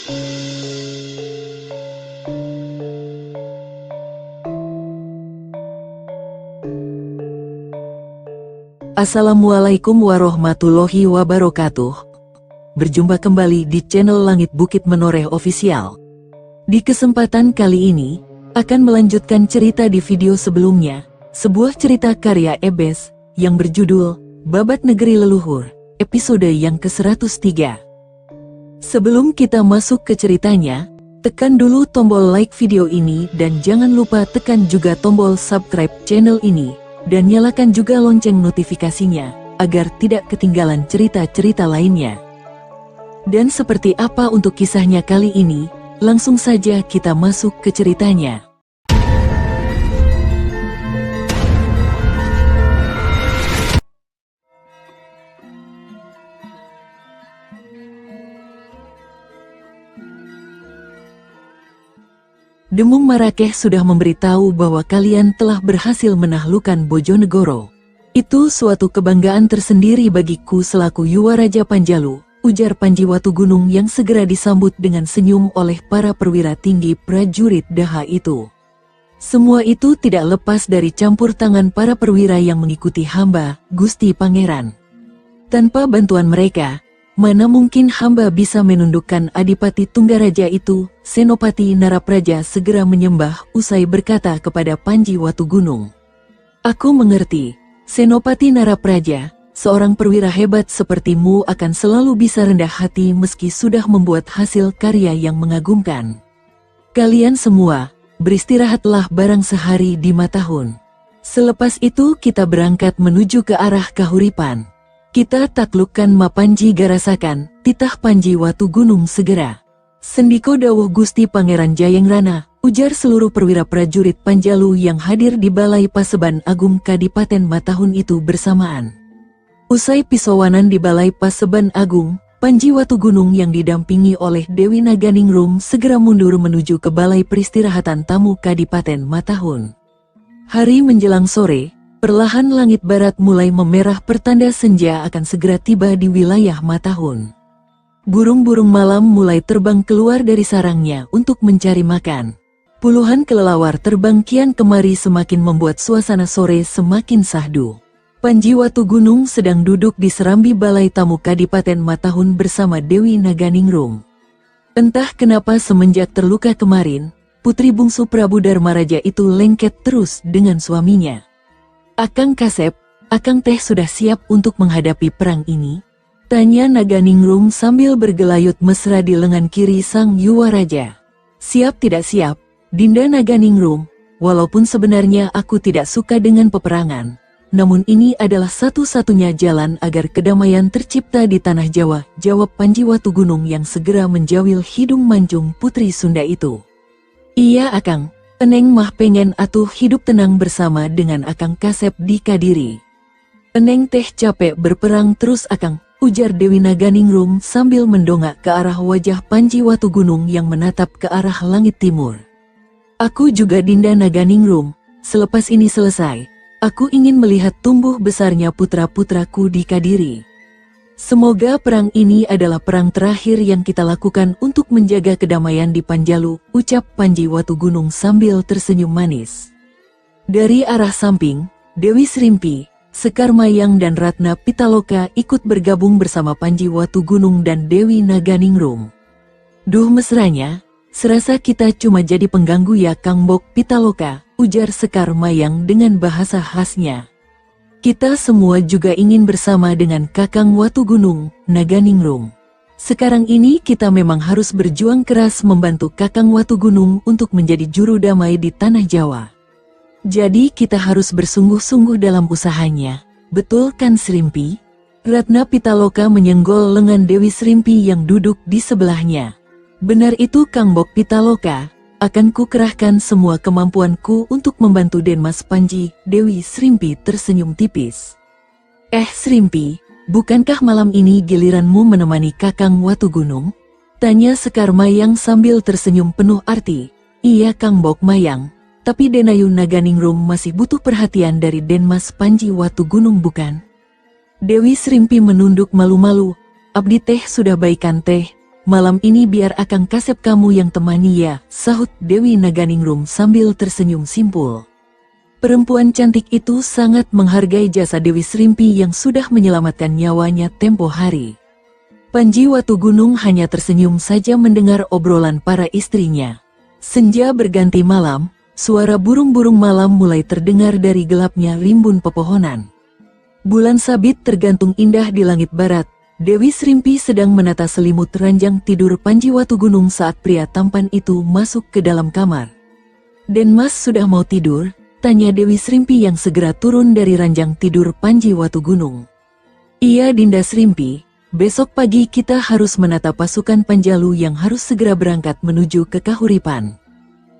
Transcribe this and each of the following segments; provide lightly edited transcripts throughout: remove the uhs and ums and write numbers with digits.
Assalamualaikum warahmatullahi wabarakatuh. Berjumpa kembali di channel Langit Bukit Menoreh Official. Di kesempatan kali ini, akan melanjutkan cerita di video sebelumnya, sebuah cerita karya Ebes, yang berjudul, Babat Negeri Leluhur, episode yang ke-103. Sebelum kita masuk ke ceritanya, tekan dulu tombol like video ini dan jangan lupa tekan juga tombol subscribe channel ini. Dan nyalakan juga lonceng notifikasinya, agar tidak ketinggalan cerita-cerita lainnya. Dan seperti apa untuk kisahnya kali ini, langsung saja kita masuk ke ceritanya. Demung Marakeh sudah memberitahu bahwa kalian telah berhasil menaklukkan Bojonegoro. Itu suatu kebanggaan tersendiri bagiku selaku Yuwa Raja Panjalu, ujar Panji Watugunung yang segera disambut dengan senyum oleh para perwira tinggi prajurit Daha itu. Semua itu tidak lepas dari campur tangan para perwira yang mengikuti hamba, Gusti Pangeran. Tanpa bantuan mereka, mana mungkin hamba bisa menundukkan Adipati Tunggaraja itu? Senopati Narapraja segera menyembah usai berkata kepada Panji Watugunung. Aku mengerti, Senopati Narapraja, seorang perwira hebat sepertimu akan selalu bisa rendah hati meski sudah membuat hasil karya yang mengagumkan. Kalian semua, beristirahatlah barang sehari di Matahun. Selepas itu kita berangkat menuju ke arah Kahuripan. Kita taklukkan Mapanji Garasakan, titah Panji Watugunung segera. Sendiko dawuh Gusti Pangeran Jayengrana, ujar seluruh perwira prajurit Panjalu yang hadir di Balai Paseban Agung Kadipaten Matahun itu bersamaan. Usai pisowanan di Balai Paseban Agung, Panji Watugunung yang didampingi oleh Dewi Naganingrum segera mundur menuju ke Balai Peristirahatan Tamu Kadipaten Matahun. Hari menjelang sore, perlahan langit barat mulai memerah pertanda senja akan segera tiba di wilayah Matahun. Burung-burung malam mulai terbang keluar dari sarangnya untuk mencari makan. Puluhan kelelawar terbang kian kemari semakin membuat suasana sore semakin sahdu. Panji Watugunung sedang duduk di serambi Balai Tamu Kadipaten Matahun bersama Dewi Naganingrum. Entah kenapa semenjak terluka kemarin, putri bungsu Prabu Dharmaraja itu lengket terus dengan suaminya. Akang Kasep, Akang Teh sudah siap untuk menghadapi perang ini? Tanya Naganingrum sambil bergelayut mesra di lengan kiri sang Yuwa Raja. Siap tidak siap, Dinda Naganingrum, walaupun sebenarnya aku tidak suka dengan peperangan. Namun ini adalah satu-satunya jalan agar kedamaian tercipta di tanah Jawa, jawab Panji Watugunung yang segera menjawil hidung mancung putri Sunda itu. Iya Akang. Eneng mah pengen atuh hidup tenang bersama dengan Akang Kasep di Kadiri. Eneng teh capek berperang terus Akang, ujar Dewi Naganingrum sambil mendongak ke arah wajah Panji Watugunung yang menatap ke arah langit timur. Aku juga Dinda Naganingrum, selepas ini selesai, aku ingin melihat tumbuh besarnya putra-putraku di Kadiri. Semoga perang ini adalah perang terakhir yang kita lakukan untuk menjaga kedamaian di Panjalu, ucap Panji Watugunung sambil tersenyum manis. Dari arah samping, Dewi Srimpi, Sekar Mayang dan Ratna Pitaloka ikut bergabung bersama Panji Watugunung dan Dewi Naganingrum. Duh mesranya, serasa kita cuma jadi pengganggu ya Kang Bok Pitaloka, ujar Sekar Mayang dengan bahasa khasnya. Kita semua juga ingin bersama dengan Kakang Watugunung, Naganingrum. Sekarang ini kita memang harus berjuang keras membantu Kakang Watugunung untuk menjadi juru damai di tanah Jawa. Jadi kita harus bersungguh-sungguh dalam usahanya, betul kan Srimpi? Ratna Pitaloka menyenggol lengan Dewi Srimpi yang duduk di sebelahnya. Benar itu Kang Bok Pitaloka. Akan kukerahkan semua kemampuanku untuk membantu Denmas Panji, Dewi Srimpi tersenyum tipis. Srimpi, bukankah malam ini giliranmu menemani Kakang Watugunung? Tanya Sekar Mayang sambil tersenyum penuh arti. Iya Kang Bok Mayang, tapi Denayu Naganingrum masih butuh perhatian dari Denmas Panji Watugunung bukan? Dewi Srimpi menunduk malu-malu. Abdi teh sudah baikan teh, malam ini biar akang kasep kamu yang temani ya, sahut Dewi Naganingrum sambil tersenyum simpul. Perempuan cantik itu sangat menghargai jasa Dewi Srimpi yang sudah menyelamatkan nyawanya tempo hari. Panji Watugunung hanya tersenyum saja mendengar obrolan para istrinya. Senja berganti malam, suara burung-burung malam mulai terdengar dari gelapnya rimbun pepohonan. Bulan sabit tergantung indah di langit barat. Dewi Srimpi sedang menata selimut ranjang tidur Panji Watugunung saat pria tampan itu masuk ke dalam kamar. "Den Mas sudah mau tidur?" tanya Dewi Srimpi yang segera turun dari ranjang tidur Panji Watugunung. "Iya Dinda Srimpi, besok pagi kita harus menata pasukan Panjalu yang harus segera berangkat menuju ke Kahuripan.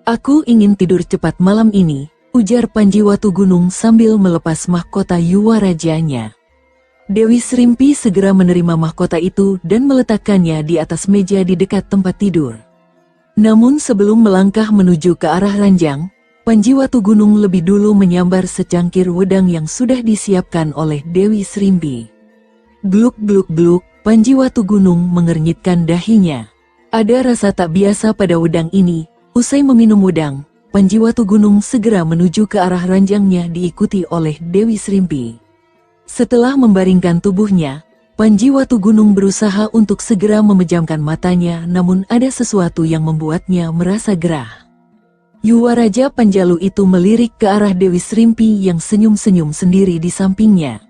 Aku ingin tidur cepat malam ini," ujar Panji Watugunung sambil melepas mahkota Yuwarajanya. Dewi Srimpi segera menerima mahkota itu dan meletakkannya di atas meja di dekat tempat tidur. Namun sebelum melangkah menuju ke arah ranjang, Panji Watugunung lebih dulu menyambar secangkir wedang yang sudah disiapkan oleh Dewi Srimpi. Gluk gluk gluk, Panji Watugunung mengernyitkan dahinya. Ada rasa tak biasa pada wedang ini. Usai meminum wedang, Panji Watugunung segera menuju ke arah ranjangnya diikuti oleh Dewi Srimpi. Setelah membaringkan tubuhnya, Panji Watugunung berusaha untuk segera memejamkan matanya, namun ada sesuatu yang membuatnya merasa gerah. Yuwaraja Panjalu itu melirik ke arah Dewi Srimpi yang senyum-senyum sendiri di sampingnya.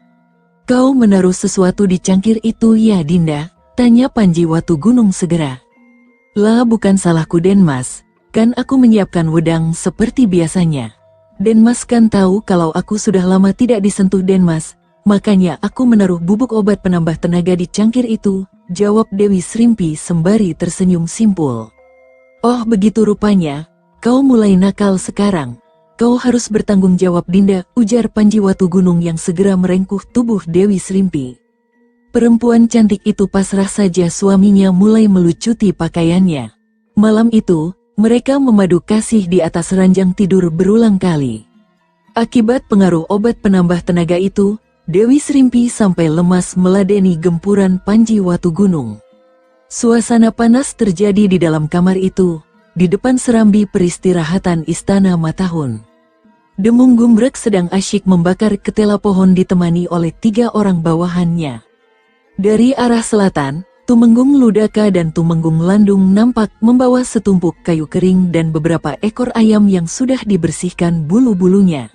"Kau menaruh sesuatu di cangkir itu ya Dinda?" tanya Panji Watugunung segera. "Lah bukan salahku Den Mas, kan aku menyiapkan wedang seperti biasanya. Den Mas kan tahu kalau aku sudah lama tidak disentuh Den Mas, makanya aku menaruh bubuk obat penambah tenaga di cangkir itu," jawab Dewi Srimpi sembari tersenyum simpul. "Oh begitu rupanya, kau mulai nakal sekarang. Kau harus bertanggung jawab Dinda," ujar Panji Watugunung yang segera merengkuh tubuh Dewi Srimpi. Perempuan cantik itu pasrah saja suaminya mulai melucuti pakaiannya. Malam itu, mereka memadu kasih di atas ranjang tidur berulang kali. Akibat pengaruh obat penambah tenaga itu, Dewi Srimpi sampai lemas meladeni gempuran Panji Watugunung. Suasana panas terjadi di dalam kamar itu, di depan serambi peristirahatan Istana Matahun. Demung Gumbrek sedang asyik membakar ketela pohon ditemani oleh 3 orang bawahannya. Dari arah selatan, Tumenggung Ludaka dan Tumenggung Landung nampak membawa setumpuk kayu kering dan beberapa ekor ayam yang sudah dibersihkan bulu-bulunya.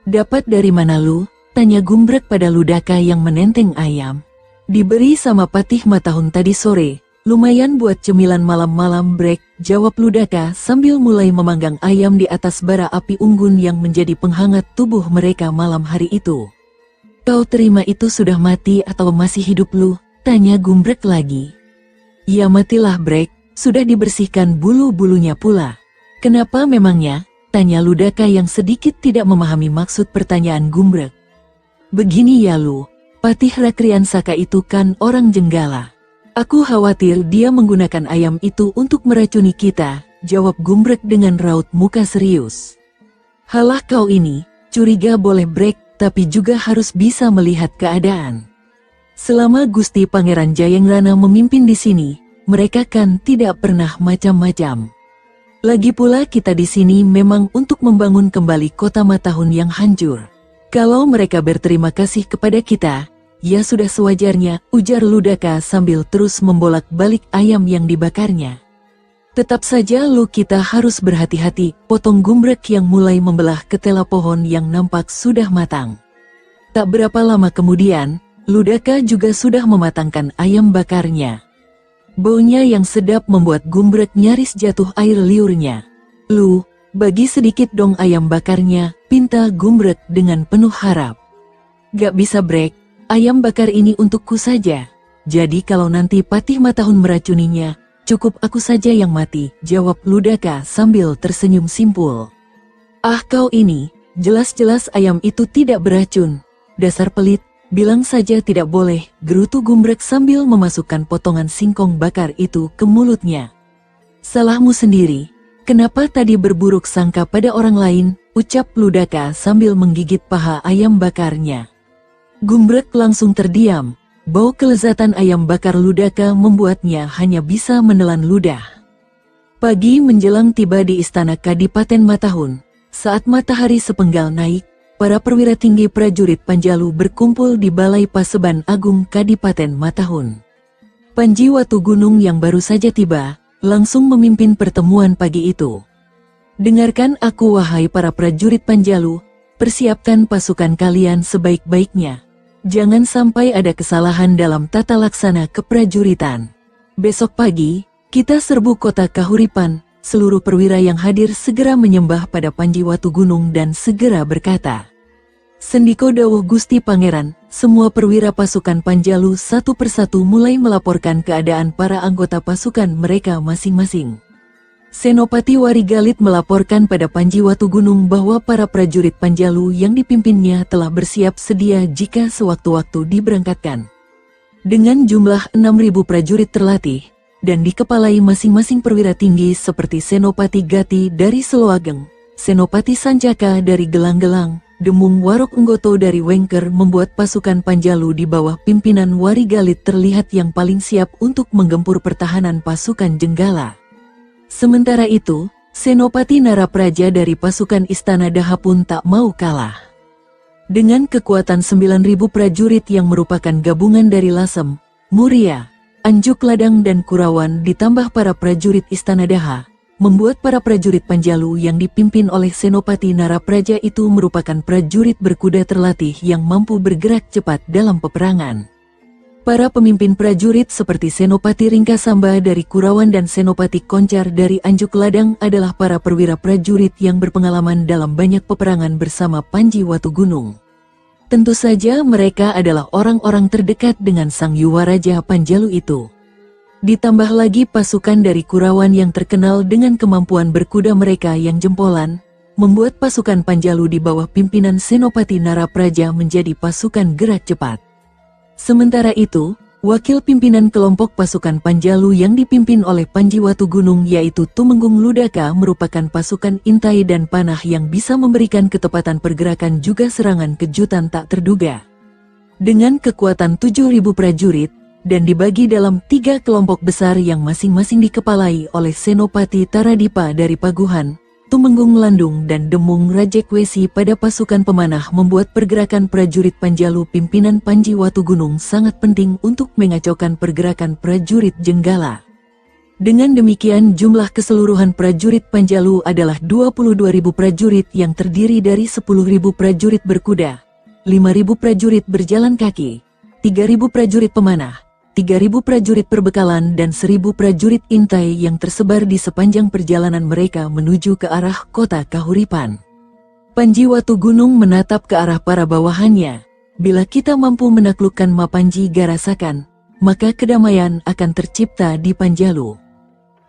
"Dapat dari mana lu?" tanya Gumbrek pada Ludaka yang menenteng ayam. "Diberi sama Patih Matahun tadi sore. Lumayan buat cemilan malam-malam Brek," jawab Ludaka sambil mulai memanggang ayam di atas bara api unggun yang menjadi penghangat tubuh mereka malam hari itu. "Kau terima itu sudah mati atau masih hidup lu?" tanya Gumbrek lagi. "Ya matilah Brek, sudah dibersihkan bulu-bulunya pula." "Kenapa memangnya?" tanya Ludaka yang sedikit tidak memahami maksud pertanyaan Gumbrek. "Begini ya lu, Patih Rakrian Saka itu kan orang Jenggala. Aku khawatir dia menggunakan ayam itu untuk meracuni kita," jawab Gumbrek dengan raut muka serius. "Halah kau ini, curiga boleh Brek, tapi juga harus bisa melihat keadaan. Selama Gusti Pangeran Jayangrana memimpin di sini, mereka kan tidak pernah macam-macam. Lagi pula kita di sini memang untuk membangun kembali kota Matahun yang hancur. Kalau mereka berterima kasih kepada kita, ya sudah sewajarnya," ujar Ludaka sambil terus membolak-balik ayam yang dibakarnya. "Tetap saja lu kita harus berhati-hati," potong Gumbrek yang mulai membelah ketela pohon yang nampak sudah matang. Tak berapa lama kemudian, Ludaka juga sudah mematangkan ayam bakarnya. Baunya yang sedap membuat Gumbrek nyaris jatuh air liurnya. "Lu, bagi sedikit dong ayam bakarnya," pinta Gumbrek dengan penuh harap. "Gak bisa Brek. Ayam bakar ini untukku saja. Jadi kalau nanti Patih Matahun meracuninya, cukup aku saja yang mati," jawab Ludaka sambil tersenyum simpul. "Ah kau ini, jelas-jelas ayam itu tidak beracun. Dasar pelit, bilang saja tidak boleh," gerutu Gumbrek sambil memasukkan potongan singkong bakar itu ke mulutnya. "Salahmu sendiri, kenapa tadi berburuk sangka pada orang lain," ucap Ludaka sambil menggigit paha ayam bakarnya. Gumbrek langsung terdiam, Bau kelezatan ayam bakar Ludaka membuatnya hanya bisa menelan ludah. Pagi menjelang tiba di istana Kadipaten Matahun. Saat matahari sepenggal naik, para perwira tinggi prajurit Panjalu berkumpul di Balai Paseban Agung Kadipaten Matahun. Panji Watugunung yang baru saja tiba, langsung memimpin pertemuan pagi itu. Dengarkan aku wahai para prajurit Panjalu, persiapkan pasukan kalian sebaik-baiknya. Jangan sampai ada kesalahan dalam tata laksana keprajuritan. Besok pagi, kita serbu kota Kahuripan. Seluruh perwira yang hadir segera menyembah pada Panji Watugunung dan segera berkata, Sendiko dawuh Gusti Pangeran, semua perwira pasukan Panjalu satu persatu mulai melaporkan keadaan para anggota pasukan mereka masing-masing. Senopati Warigalit melaporkan pada Panji Watugunung bahwa para prajurit Panjalu yang dipimpinnya telah bersiap sedia jika sewaktu-waktu diberangkatkan. Dengan jumlah 6.000 prajurit terlatih, dan dikepalai masing-masing perwira tinggi seperti Senopati Gati dari Seloageng, Senopati Sancaka dari Gelang-Gelang, Demung Warok Enggoto dari Wengker membuat pasukan Panjalu di bawah pimpinan Warigalit terlihat yang paling siap untuk menggempur pertahanan pasukan Jenggala. Sementara itu, Senopati Narapraja dari pasukan Istana Daha pun tak mau kalah. Dengan kekuatan 9.000 prajurit yang merupakan gabungan dari Lasem, Muria, Anjuk Ladang dan Kurawan ditambah para prajurit Istana Daha, membuat para prajurit Panjalu yang dipimpin oleh Senopati Narapraja itu merupakan prajurit berkuda terlatih yang mampu bergerak cepat dalam peperangan. Para pemimpin prajurit seperti Senopati Ringkasamba dari Kurawan dan Senopati Koncar dari Anjuk Ladang adalah para perwira prajurit yang berpengalaman dalam banyak peperangan bersama Panji Watugunung. Tentu saja mereka adalah orang-orang terdekat dengan Sang Yuwaraja Panjalu itu. Ditambah lagi pasukan dari Kurawan yang terkenal dengan kemampuan berkuda mereka yang jempolan, membuat pasukan Panjalu di bawah pimpinan Senopati Narapraja menjadi pasukan gerak cepat. Sementara itu, wakil pimpinan kelompok pasukan Panjalu yang dipimpin oleh Panji Watugunung yaitu Tumenggung Ludaka merupakan pasukan intai dan panah yang bisa memberikan ketepatan pergerakan juga serangan kejutan tak terduga. Dengan kekuatan 7.000 prajurit, dan dibagi dalam 3 kelompok besar yang masing-masing dikepalai oleh Senopati Taradipa dari Paguhan, Tumenggung Landung dan Demung Rajekwesi pada pasukan pemanah membuat pergerakan prajurit Panjalu pimpinan Panji Watugunung sangat penting untuk mengacaukan pergerakan prajurit Jenggala. Dengan demikian jumlah keseluruhan prajurit Panjalu adalah 22.000 prajurit yang terdiri dari 10.000 prajurit berkuda, 5.000 prajurit berjalan kaki, 3.000 prajurit pemanah, 3.000 prajurit perbekalan dan 1.000 prajurit intai yang tersebar di sepanjang perjalanan mereka menuju ke arah kota Kahuripan. Panji Watugunung menatap ke arah para bawahannya. Bila kita mampu menaklukkan Mapanji Garasakan, maka kedamaian akan tercipta di Panjalu.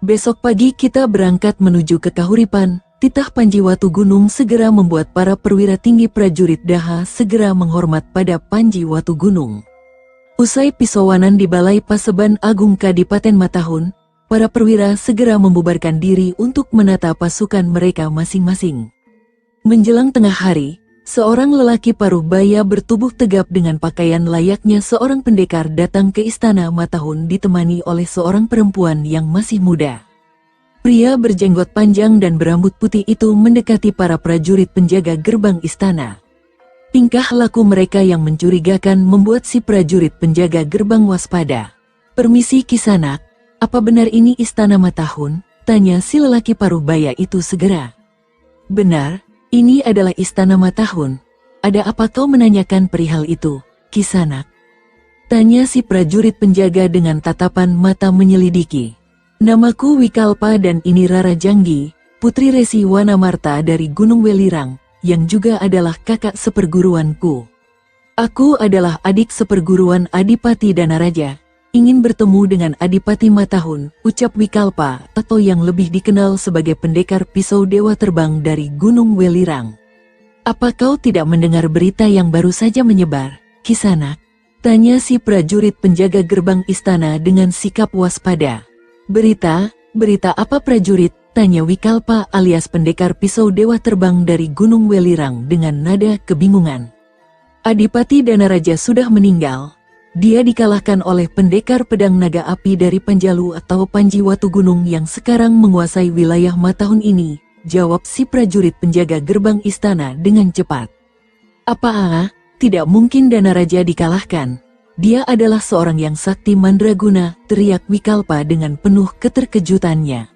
Besok pagi kita berangkat menuju ke Kahuripan. Titah Panji Watugunung segera membuat para perwira tinggi prajurit Daha segera menghormat pada Panji Watugunung. Usai pisauanan di Balai Paseban Agung Kadipaten Matahun, para perwira segera membubarkan diri untuk menata pasukan mereka masing-masing. Menjelang tengah hari, seorang lelaki paruh baya bertubuh tegap dengan pakaian layaknya seorang pendekar datang ke Istana Matahun ditemani oleh seorang perempuan yang masih muda. Pria berjenggot panjang dan berambut putih itu mendekati para prajurit penjaga gerbang istana. Tingkah laku mereka yang mencurigakan membuat si prajurit penjaga gerbang waspada. "Permisi Kisanak, apa benar ini Istana Matahun?" tanya si lelaki paruh baya itu segera. "Benar, ini adalah Istana Matahun. Ada apa kau menanyakan perihal itu, Kisanak?" tanya si prajurit penjaga dengan tatapan mata menyelidiki. "Namaku Wikalpa dan ini Rara Janggi, putri Resi Wanamarta dari Gunung Welirang, yang juga adalah kakak seperguruanku. Aku adalah adik seperguruan Adipati Danaraja, ingin bertemu dengan Adipati Matahun," ucap Wikalpa atau yang lebih dikenal sebagai pendekar pisau dewa terbang dari Gunung Welirang. "Apa kau tidak mendengar berita yang baru saja menyebar, Kisanak?" tanya si prajurit penjaga gerbang istana dengan sikap waspada. "Berita? Berita apa prajurit?" tanya Wikalpa alias pendekar pisau dewa terbang dari Gunung Welirang dengan nada kebingungan. "Adipati Danaraja sudah meninggal. Dia dikalahkan oleh pendekar pedang naga api dari Panjalu atau Panji Watugunung yang sekarang menguasai wilayah Matahun ini, jawab si prajurit penjaga gerbang istana dengan cepat. Apa? Tidak mungkin Danaraja dikalahkan. Dia adalah seorang yang sakti mandraguna, teriak Wikalpa dengan penuh keterkejutannya.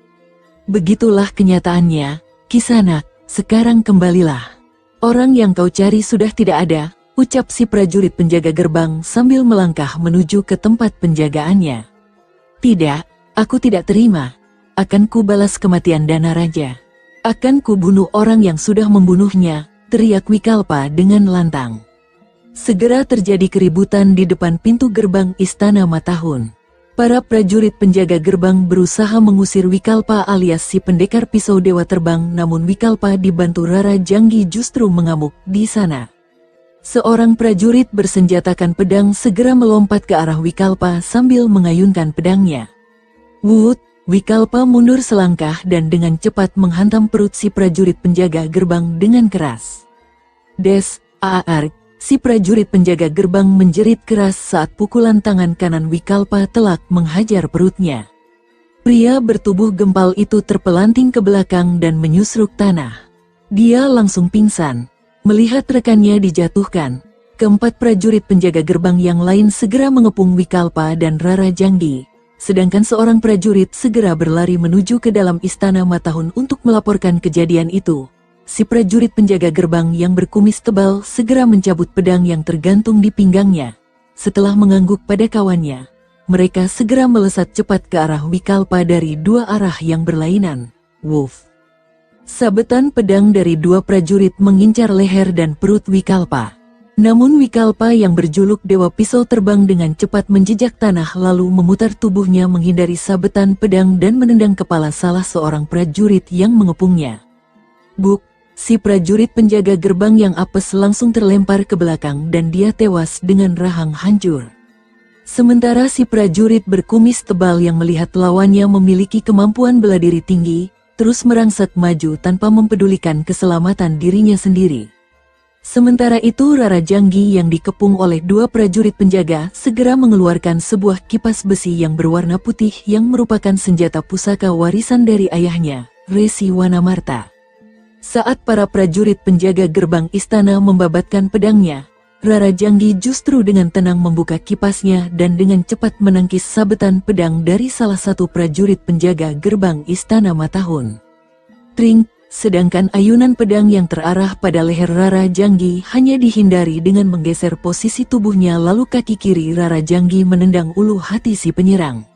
Begitulah kenyataannya, Kisanak, sekarang kembalilah. Orang yang kau cari sudah tidak ada, ucap si prajurit penjaga gerbang sambil melangkah menuju ke tempat penjagaannya. Tidak, aku tidak terima. Akan ku balas kematian Danaraja. Akan ku bunuh orang yang sudah membunuhnya, teriak Wikalpa dengan lantang. Segera terjadi keributan di depan pintu gerbang Istana Matahun. Para prajurit penjaga gerbang berusaha mengusir Wikalpa alias si pendekar pisau dewa terbang, namun Wikalpa dibantu Rara Janggi justru mengamuk di sana. Seorang prajurit bersenjatakan pedang segera melompat ke arah Wikalpa sambil mengayunkan pedangnya. Wut! Wikalpa mundur selangkah dan dengan cepat menghantam perut si prajurit penjaga gerbang dengan keras. Des! Aar! Si prajurit penjaga gerbang menjerit keras saat pukulan tangan kanan Wikalpa telak menghajar perutnya. Pria bertubuh gempal itu terpelanting ke belakang dan menyusruk tanah. Dia langsung pingsan. Melihat rekannya dijatuhkan, keempat prajurit penjaga gerbang yang lain segera mengepung Wikalpa dan Rara Janggi, sedangkan seorang prajurit segera berlari menuju ke dalam Istana Matahun untuk melaporkan kejadian itu. Si prajurit penjaga gerbang yang berkumis tebal segera mencabut pedang yang tergantung di pinggangnya. Setelah mengangguk pada kawannya, mereka segera melesat cepat ke arah Wikalpa dari dua arah yang berlainan. Woof! Sabetan pedang dari dua prajurit mengincar leher dan perut Wikalpa. Namun Wikalpa yang berjuluk Dewa Pisau terbang dengan cepat menjejak tanah lalu memutar tubuhnya menghindari sabetan pedang dan menendang kepala salah seorang prajurit yang mengepungnya. Buk! Si prajurit penjaga gerbang yang apes langsung terlempar ke belakang dan dia tewas dengan rahang hancur. Sementara si prajurit berkumis tebal yang melihat lawannya memiliki kemampuan bela diri tinggi, terus merangsek maju tanpa mempedulikan keselamatan dirinya sendiri. Sementara itu Rara Janggi yang dikepung oleh dua prajurit penjaga segera mengeluarkan sebuah kipas besi yang berwarna putih yang merupakan senjata pusaka warisan dari ayahnya, Resi Wanamarta. Saat para prajurit penjaga gerbang istana membabatkan pedangnya, Rara Janggi justru dengan tenang membuka kipasnya dan dengan cepat menangkis sabetan pedang dari salah satu prajurit penjaga gerbang Istana Matahun. Tring! Sedangkan ayunan pedang yang terarah pada leher Rara Janggi hanya dihindari dengan menggeser posisi tubuhnya, lalu kaki kiri Rara Janggi menendang ulu hati si penyerang.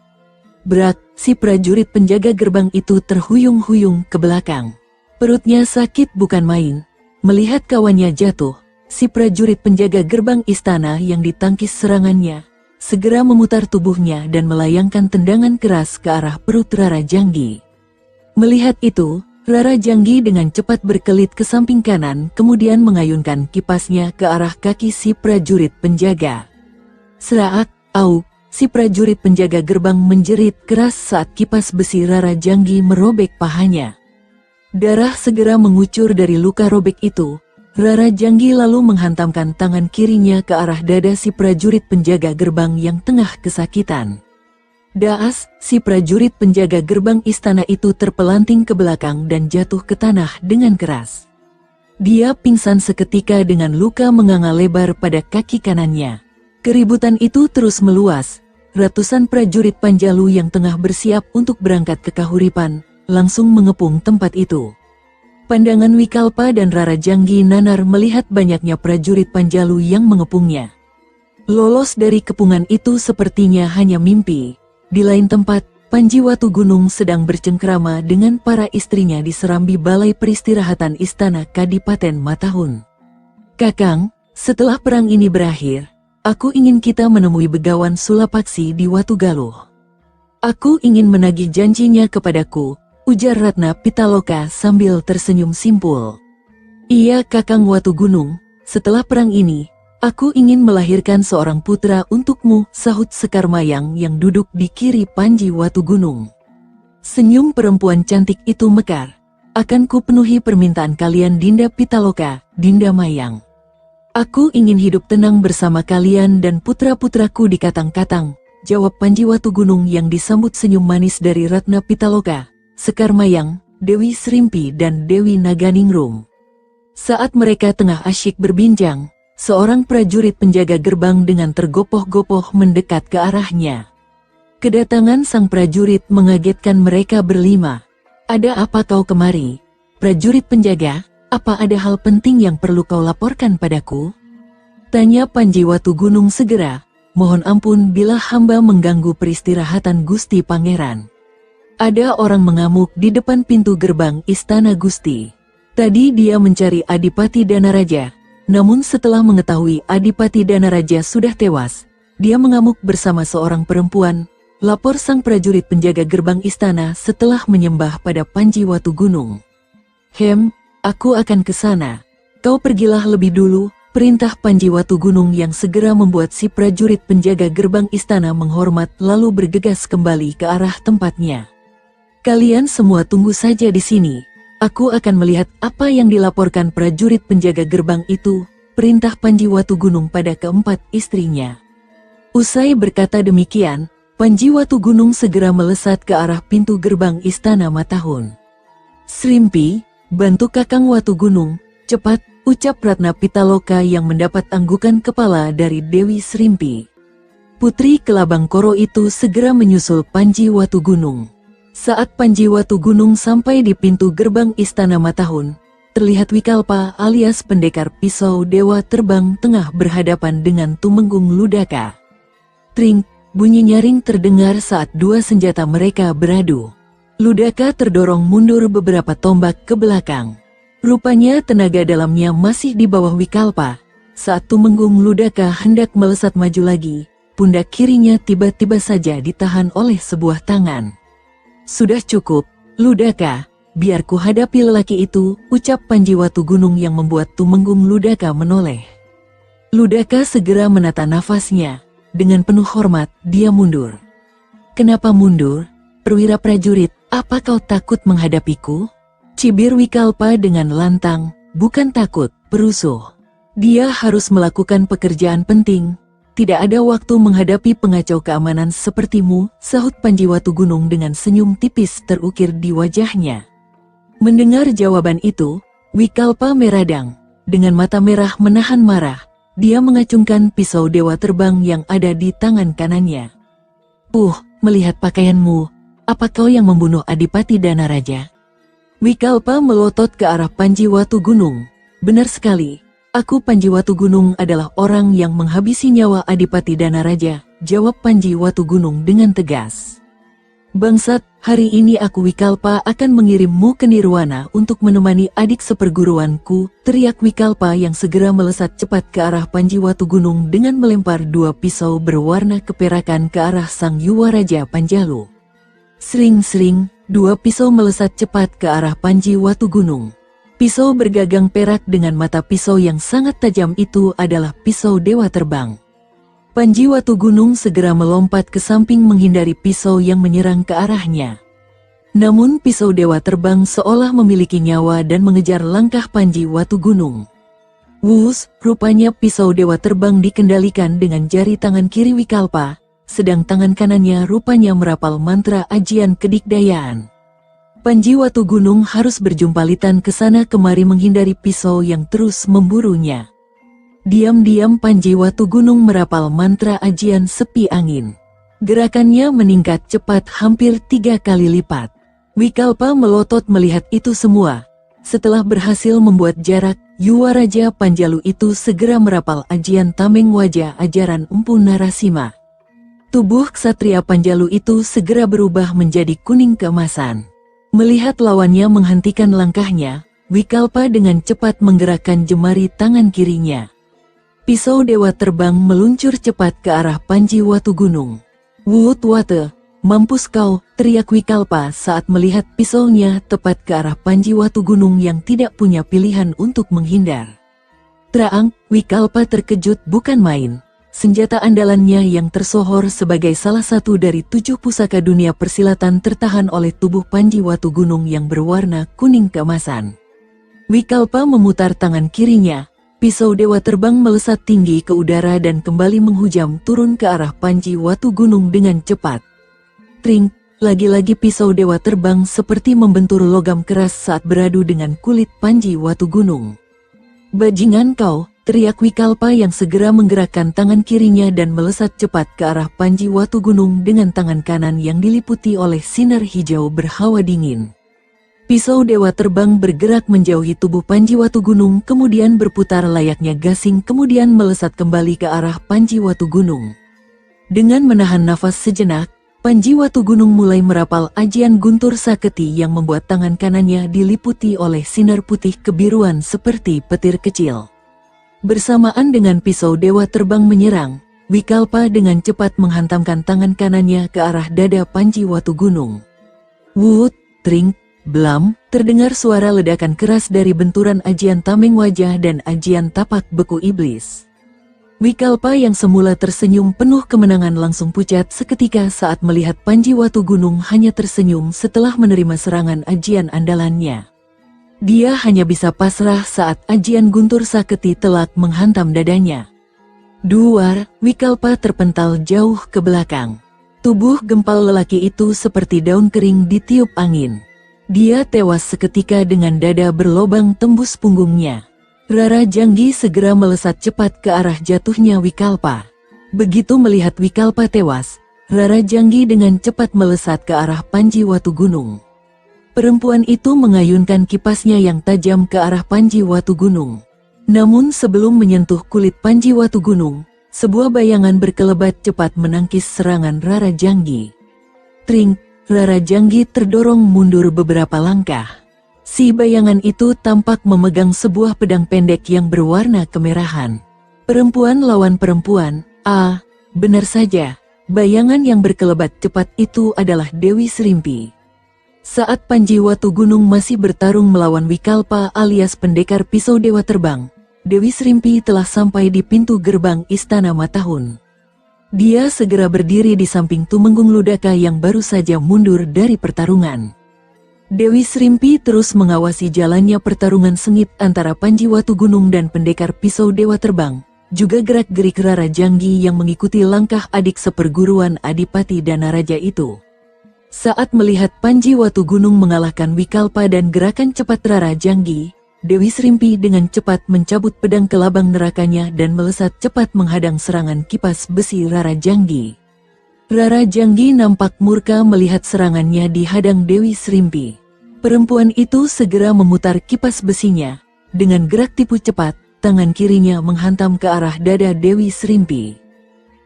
Brak! Si prajurit penjaga gerbang itu terhuyung-huyung ke belakang. Perutnya sakit bukan main. Melihat kawannya jatuh, si prajurit penjaga gerbang istana yang ditangkis serangannya segera memutar tubuhnya dan melayangkan tendangan keras ke arah perut Rara Janggi. Melihat itu, Rara Janggi dengan cepat berkelit ke samping kanan kemudian mengayunkan kipasnya ke arah kaki si prajurit penjaga. Seraat! Au! Si prajurit penjaga gerbang menjerit keras saat kipas besi Rara Janggi merobek pahanya. Darah segera mengucur dari luka robek itu. Rara Janggi lalu menghantamkan tangan kirinya ke arah dada si prajurit penjaga gerbang yang tengah kesakitan. Daas! Si prajurit penjaga gerbang istana itu terpelanting ke belakang dan jatuh ke tanah dengan keras. Dia pingsan seketika dengan luka menganga lebar pada kaki kanannya. Keributan itu terus meluas. Ratusan prajurit Panjalu yang tengah bersiap untuk berangkat ke Kahuripan langsung mengepung tempat itu. Pandangan Wikalpa dan Rara Janggi nanar melihat banyaknya prajurit Panjalu yang mengepungnya. Lolos dari kepungan itu sepertinya hanya mimpi. Di lain tempat, Panji Watugunung sedang bercengkrama dengan para istrinya di serambi balai peristirahatan Istana Kadipaten Matahun. Kakang, setelah perang ini berakhir, aku ingin kita menemui Begawan Sulapaksi di Watugaluh. Aku ingin menagih janjinya kepadaku, ujar Ratna Pitaloka sambil tersenyum simpul. Iya Kakang Watugunung, setelah perang ini, aku ingin melahirkan seorang putra untukmu, sahut Sekar Mayang yang duduk di kiri Panji Watugunung. Senyum perempuan cantik itu mekar. Akan ku penuhi permintaan kalian Dinda Pitaloka, Dinda Mayang. Aku ingin hidup tenang bersama kalian dan putra-putraku di Katang-Katang, jawab Panji Watu Gunung yang disambut senyum manis dari Ratna Pitaloka, Sekar Mayang, Dewi Srimpi dan Dewi Naganingrum. Saat mereka tengah asyik berbincang, seorang prajurit penjaga gerbang dengan tergopoh-gopoh mendekat ke arahnya. Kedatangan sang prajurit mengagetkan mereka berlima. "Ada apa kau kemari? Prajurit penjaga, apa ada hal penting yang perlu kau laporkan padaku?" tanya Panji Watu Gunung segera. "Mohon ampun bila hamba mengganggu peristirahatan Gusti Pangeran. Ada orang mengamuk di depan pintu gerbang istana Gusti. Tadi dia mencari Adipati Danaraja, namun setelah mengetahui Adipati Danaraja sudah tewas, dia mengamuk bersama seorang perempuan," lapor sang prajurit penjaga gerbang istana setelah menyembah pada Panji Watu Gunung. Aku akan ke sana. Kau pergilah lebih dulu," perintah Panji Watu Gunung yang segera membuat si prajurit penjaga gerbang istana menghormat lalu bergegas kembali ke arah tempatnya. "Kalian semua tunggu saja di sini. Aku akan melihat apa yang dilaporkan prajurit penjaga gerbang itu," perintah Panji Watu Gunung pada keempat istrinya. Usai berkata demikian, Panji Watu Gunung segera melesat ke arah pintu gerbang istana Matahun. "Srimpi, bantu Kakang Watu Gunung, cepat," ucap Ratna Pitaloka yang mendapat anggukan kepala dari Dewi Srimpi. Putri Kelabang Koro itu segera menyusul Panji Watu Gunung. Saat Panji Watu Gunung sampai di pintu gerbang istana Matahun, terlihat Wikalpa alias pendekar pisau dewa terbang tengah berhadapan dengan Tumenggung Ludaka. Tring, bunyi nyaring terdengar saat dua senjata mereka beradu. Ludaka terdorong mundur beberapa tombak ke belakang. Rupanya tenaga dalamnya masih di bawah Wikalpa. Saat Tumenggung Ludaka hendak melesat maju lagi, pundak kirinya tiba-tiba saja ditahan oleh sebuah tangan. "Sudah cukup, Ludaka, biar ku hadapi lelaki itu," ucap Panji Watu Gunung yang membuat Tumenggung Ludaka menoleh. Ludaka segera menata nafasnya. Dengan penuh hormat, dia mundur. "Kenapa mundur? Perwira prajurit, apa kau takut menghadapiku?" cibir Wikalpa dengan lantang. "Bukan takut, perusuh. Dia harus melakukan pekerjaan penting. Tidak ada waktu menghadapi pengacau keamanan sepertimu," sahut Panji Watu Gunung dengan senyum tipis terukir di wajahnya. Mendengar jawaban itu, Wikalpa meradang. Dengan mata merah menahan marah, dia mengacungkan pisau dewa terbang yang ada di tangan kanannya. Melihat pakaianmu, apa kau yang membunuh Adipati Danaraja?" Wikalpa melotot ke arah Panji Watu Gunung. "Benar sekali. Aku Panji Watu Gunung adalah orang yang menghabisi nyawa Adipati Danaraja," jawab Panji Watu Gunung dengan tegas. "Bangsat, hari ini aku Wikalpa akan mengirimmu ke Nirwana untuk menemani adik seperguruanku," teriak Wikalpa yang segera melesat cepat ke arah Panji Watu Gunung dengan melempar dua pisau berwarna keperakan ke arah sang Yuwaraja Panjalu. Sering-sering, dua pisau melesat cepat ke arah Panji Watu Gunung. Pisau bergagang perak dengan mata pisau yang sangat tajam itu adalah pisau dewa terbang. Panji Watu Gunung segera melompat ke samping menghindari pisau yang menyerang ke arahnya. Namun pisau dewa terbang seolah memiliki nyawa dan mengejar langkah Panji Watu Gunung. Wus, rupanya pisau dewa terbang dikendalikan dengan jari tangan kiri Wikalpa, sedang tangan kanannya rupanya merapal mantra ajian kedikdayaan. Panji Watu Gunung harus berjumpalitan ke sana kemari menghindari pisau yang terus memburunya. Diam-diam Panji Watu Gunung merapal mantra ajian sepi angin. Gerakannya meningkat cepat hampir 3 kali lipat. Wikalpa melotot melihat itu semua. Setelah berhasil membuat jarak, Yuwaraja Panjalu itu segera merapal ajian tameng wajah ajaran Empu Narasima. Tubuh ksatria Panjalu itu segera berubah menjadi kuning keemasan. Melihat lawannya menghentikan langkahnya, Wikalpa dengan cepat menggerakkan jemari tangan kirinya. Pisau dewa terbang meluncur cepat ke arah Panji Watu Gunung. "Wut Wate, mampus kau!" teriak Wikalpa saat melihat pisaunya tepat ke arah Panji Watu Gunung yang tidak punya pilihan untuk menghindar. Traang, Wikalpa terkejut bukan main. Senjata andalannya yang tersohor sebagai salah satu dari 7 pusaka dunia persilatan tertahan oleh tubuh Panji Watu Gunung yang berwarna kuning keemasan. Wikalpa memutar tangan kirinya, Pisau Dewa Terbang melesat tinggi ke udara dan kembali menghujam turun ke arah Panji Watu Gunung dengan cepat. Tring, lagi-lagi pisau Dewa Terbang seperti membentur logam keras saat beradu dengan kulit Panji Watu Gunung. "Bajingan kau!" teriak Wikalpa yang segera menggerakkan tangan kirinya dan melesat cepat ke arah Panji Watu Gunung dengan tangan kanan yang diliputi oleh sinar hijau berhawa dingin. Pisau Dewa Terbang bergerak menjauhi tubuh Panji Watu Gunung, kemudian berputar layaknya gasing, kemudian melesat kembali ke arah Panji Watu Gunung. Dengan menahan nafas sejenak, Panji Watu Gunung mulai merapal ajian guntur saketi yang membuat tangan kanannya diliputi oleh sinar putih kebiruan seperti petir kecil. Bersamaan dengan pisau Dewa Terbang menyerang, Wikalpa dengan cepat menghantamkan tangan kanannya ke arah dada Panji Watu Gunung. Wut, tring, blam, terdengar suara ledakan keras dari benturan ajian tameng wajah dan ajian tapak beku iblis. Wikalpa yang semula tersenyum penuh kemenangan langsung pucat seketika saat melihat Panji Watu Gunung hanya tersenyum setelah menerima serangan ajian andalannya. Dia hanya bisa pasrah saat ajian guntur saketi telak menghantam dadanya. Duar, Wikalpa terpental jauh ke belakang. Tubuh gempal lelaki itu seperti daun kering ditiup angin. Dia tewas seketika dengan dada berlobang tembus punggungnya. Rara Janggi segera melesat cepat ke arah jatuhnya Wikalpa. Begitu melihat Wikalpa tewas, Rara Janggi dengan cepat melesat ke arah Panji Watu Gunung. Perempuan itu mengayunkan kipasnya yang tajam ke arah Panji Watu Gunung. Namun sebelum menyentuh kulit Panji Watu Gunung, sebuah bayangan berkelebat cepat menangkis serangan Rara Janggi. Tring, Rara Janggi terdorong mundur beberapa langkah. Si bayangan itu tampak memegang sebuah pedang pendek yang berwarna kemerahan. Perempuan lawan perempuan, benar saja, bayangan yang berkelebat cepat itu adalah Dewi Srimpi. Saat Panji Watu Gunung masih bertarung melawan Wikalpa alias pendekar pisau Dewa Terbang, Dewi Srimpi telah sampai di pintu gerbang Istana Matahun. Dia segera berdiri di samping Tumenggung Ludaka yang baru saja mundur dari pertarungan. Dewi Srimpi terus mengawasi jalannya pertarungan sengit antara Panji Watu Gunung dan pendekar pisau Dewa Terbang, juga gerak-gerik Rara Janggi yang mengikuti langkah adik seperguruan Adipati Danaraja itu. Saat melihat Panji Watu Gunung mengalahkan Wikalpa dan gerakan cepat Rara Janggi, Dewi Srimpi dengan cepat mencabut pedang kelabang nerakanya dan melesat cepat menghadang serangan kipas besi Rara Janggi. Rara Janggi nampak murka melihat serangannya dihadang Dewi Srimpi. Perempuan itu segera memutar kipas besinya. Dengan gerak tipu cepat, tangan kirinya menghantam ke arah dada Dewi Srimpi.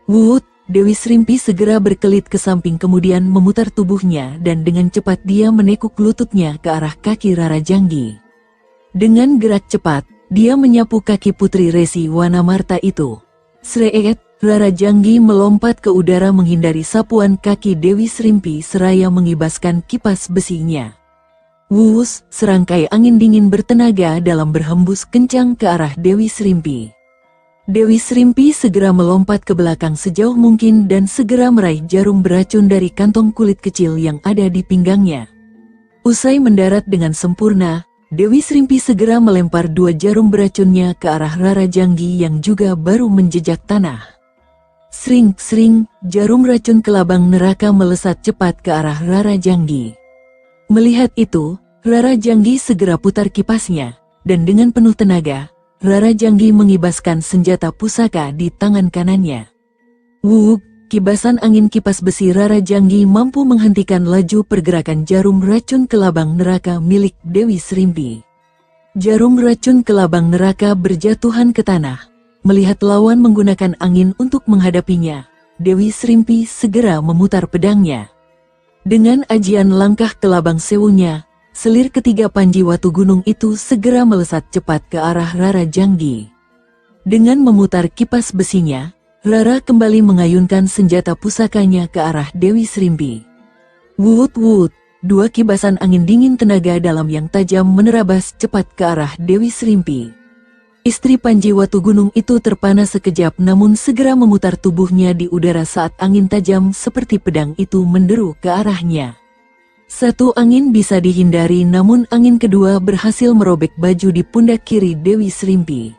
Wut! Dewi Srimpi segera berkelit ke samping kemudian memutar tubuhnya dan dengan cepat dia menekuk lututnya ke arah kaki Rara Janggi. Dengan gerak cepat, dia menyapu kaki Putri Resi Wanamarta itu. Sreet, Rara Janggi melompat ke udara menghindari sapuan kaki Dewi Srimpi seraya mengibaskan kipas besinya. Wus, serangkai angin dingin bertenaga dalam berhembus kencang ke arah Dewi Srimpi. Dewi Srimpi segera melompat ke belakang sejauh mungkin dan segera meraih jarum beracun dari kantong kulit kecil yang ada di pinggangnya. Usai mendarat dengan sempurna, Dewi Srimpi segera melempar 2 jarum beracunnya ke arah Rara Janggi yang juga baru menjejak tanah. Sring-sring, jarum racun kelabang neraka melesat cepat ke arah Rara Janggi. Melihat itu, Rara Janggi segera putar kipasnya, dan dengan penuh tenaga, Rara Janggi mengibaskan senjata pusaka di tangan kanannya. Wuk! Kibasan angin kipas besi Rara Janggi mampu menghentikan laju pergerakan jarum racun kelabang neraka milik Dewi Srimpi. Jarum racun kelabang neraka berjatuhan ke tanah. Melihat lawan menggunakan angin untuk menghadapinya, Dewi Srimpi segera memutar pedangnya. Dengan ajian langkah kelabang sewunya, selir ketiga Panji Watu Gunung itu segera melesat cepat ke arah Rara Janggi. Dengan memutar kipas besinya, Rara kembali mengayunkan senjata pusakanya ke arah Dewi Srimpi. Wut-wut, 2 kibasan angin dingin tenaga dalam yang tajam menerabas cepat ke arah Dewi Srimpi. Istri Panji Watu Gunung itu terpana sekejap namun segera memutar tubuhnya di udara saat angin tajam seperti pedang itu menderu ke arahnya. Satu angin bisa dihindari namun angin kedua berhasil merobek baju di pundak kiri Dewi Srimpi.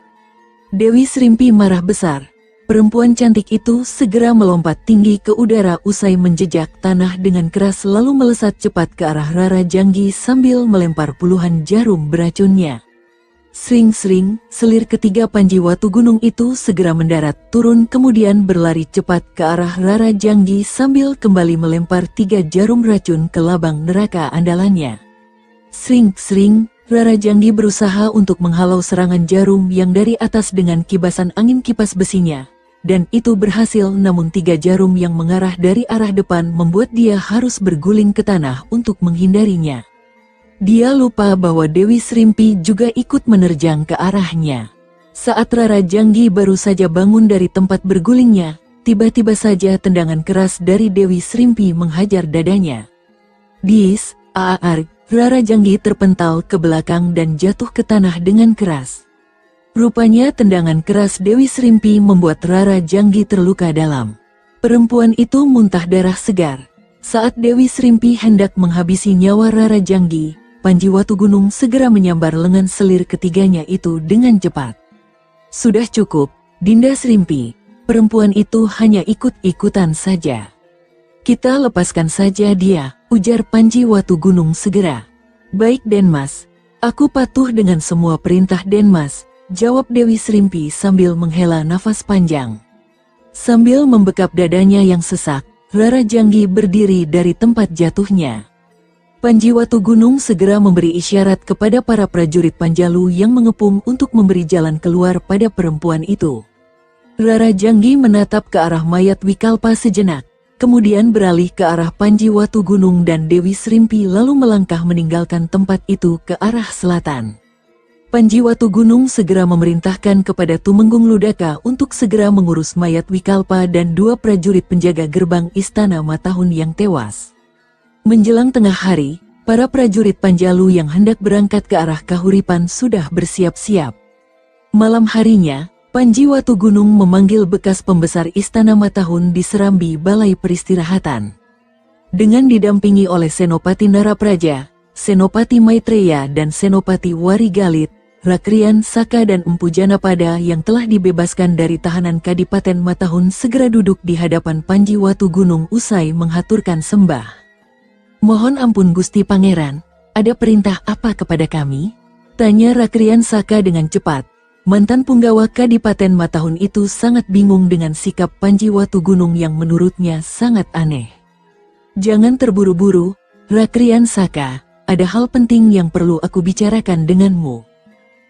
Dewi Srimpi marah besar. Perempuan cantik itu segera melompat tinggi ke udara usai menjejak tanah dengan keras lalu melesat cepat ke arah Rara Janggi sambil melempar puluhan jarum beracunnya. Sring-sring, selir ketiga Panji Watu Gunung itu segera mendarat turun kemudian berlari cepat ke arah Rara Janggi sambil kembali melempar 3 jarum racun ke labang neraka andalannya. Sring-sring, Rara Janggi berusaha untuk menghalau serangan jarum yang dari atas dengan kibasan angin kipas besinya. Dan itu berhasil namun 3 jarum yang mengarah dari arah depan membuat dia harus berguling ke tanah untuk menghindarinya. Dia lupa bahwa Dewi Srimpi juga ikut menerjang ke arahnya. Saat Rara Janggi baru saja bangun dari tempat bergulingnya, tiba-tiba saja tendangan keras dari Dewi Srimpi menghajar dadanya. Dis, aar, Rara Janggi terpental ke belakang dan jatuh ke tanah dengan keras. Rupanya tendangan keras Dewi Srimpi membuat Rara Janggi terluka dalam. Perempuan itu muntah darah segar. Saat Dewi Srimpi hendak menghabisi nyawa Rara Janggi, Panji Watu Gunung segera menyambar lengan selir ketiganya itu dengan cepat. Sudah cukup, Dinda Srimpi. Perempuan itu hanya ikut-ikutan saja. Kita lepaskan saja dia, ujar Panji Watu Gunung segera. Baik Denmas, aku patuh dengan semua perintah Denmas, jawab Dewi Srimpi sambil menghela nafas panjang. Sambil membekap dadanya yang sesak, Rara Janggi berdiri dari tempat jatuhnya. Panji Watu Gunung segera memberi isyarat kepada para prajurit Panjalu yang mengepung untuk memberi jalan keluar pada perempuan itu. Rara Janggi menatap ke arah mayat Wikalpa sejenak, kemudian beralih ke arah Panji Watu Gunung dan Dewi Srimpi lalu melangkah meninggalkan tempat itu ke arah selatan. Panji Watu Gunung segera memerintahkan kepada Tumenggung Ludaka untuk segera mengurus mayat Wikalpa dan 2 prajurit penjaga gerbang Istana Matahun yang tewas. Menjelang tengah hari, para prajurit Panjalu yang hendak berangkat ke arah Kahuripan sudah bersiap-siap. Malam harinya, Panji Watu Gunung memanggil bekas pembesar Istana Matahun di serambi balai peristirahatan. Dengan didampingi oleh Senopati Narapraja, Senopati Maitreya dan Senopati Warigalit, Rakrian Saka dan Empu Janapada yang telah dibebaskan dari tahanan Kadipaten Matahun segera duduk di hadapan Panji Watu Gunung usai menghaturkan sembah. Mohon ampun Gusti Pangeran, ada perintah apa kepada kami? Tanya Rakrian Saka dengan cepat. Mantan punggawa Kadipaten Matahun itu sangat bingung dengan sikap Panji Watu Gunung yang menurutnya sangat aneh. Jangan terburu-buru, Rakrian Saka, ada hal penting yang perlu aku bicarakan denganmu.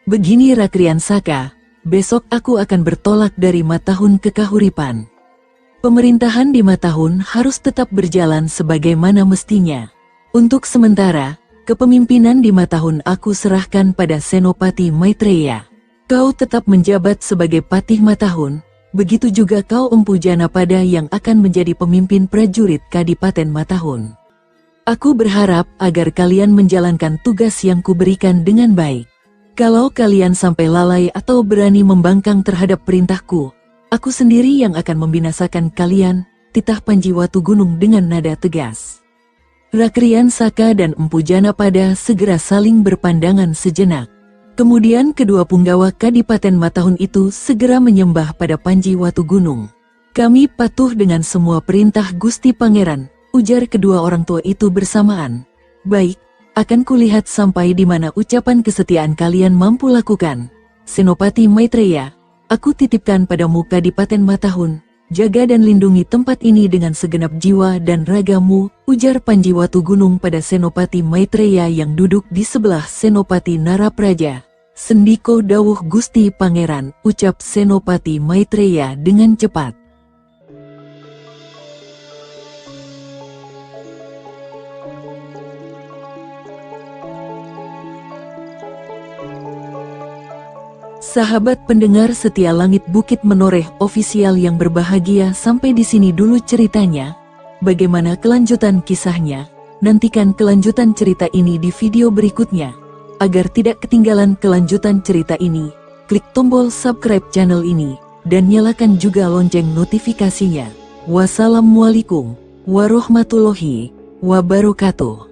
Begini Rakrian Saka, besok aku akan bertolak dari Matahun ke Kahuripan. Pemerintahan di Matahun harus tetap berjalan sebagaimana mestinya. Untuk sementara, kepemimpinan di Matahun aku serahkan pada Senopati Maitreya. Kau tetap menjabat sebagai Patih Matahun, begitu juga kau Empu Janapada yang akan menjadi pemimpin prajurit Kadipaten Matahun. Aku berharap agar kalian menjalankan tugas yang kuberikan dengan baik. Kalau kalian sampai lalai atau berani membangkang terhadap perintahku, aku sendiri yang akan membinasakan kalian, titah Panji Watu Gunung dengan nada tegas. Rakrian Saka dan Empu Janapada segera saling berpandangan sejenak. Kemudian kedua punggawa Kadipaten Matahun itu segera menyembah pada Panji Watu Gunung. Kami patuh dengan semua perintah Gusti Pangeran, ujar kedua orang tua itu bersamaan. Baik, akan kulihat sampai di mana ucapan kesetiaan kalian mampu lakukan. Senopati Maitreya, aku titipkan padamu Kadipaten Matahun, jaga dan lindungi tempat ini dengan segenap jiwa dan ragamu, ujar Panji Watu Gunung pada Senopati Maitreya yang duduk di sebelah Senopati Narapraja. Sendiko dawuh Gusti Pangeran, ucap Senopati Maitreya dengan cepat. Sahabat pendengar setia Langit Bukit Menoreh ofisial yang berbahagia, sampai di sini dulu ceritanya. Bagaimana kelanjutan kisahnya? Nantikan kelanjutan cerita ini di video berikutnya. Agar tidak ketinggalan kelanjutan cerita ini, klik tombol subscribe channel ini, dan nyalakan juga lonceng notifikasinya. Wassalamualaikum warahmatullahi wabarakatuh.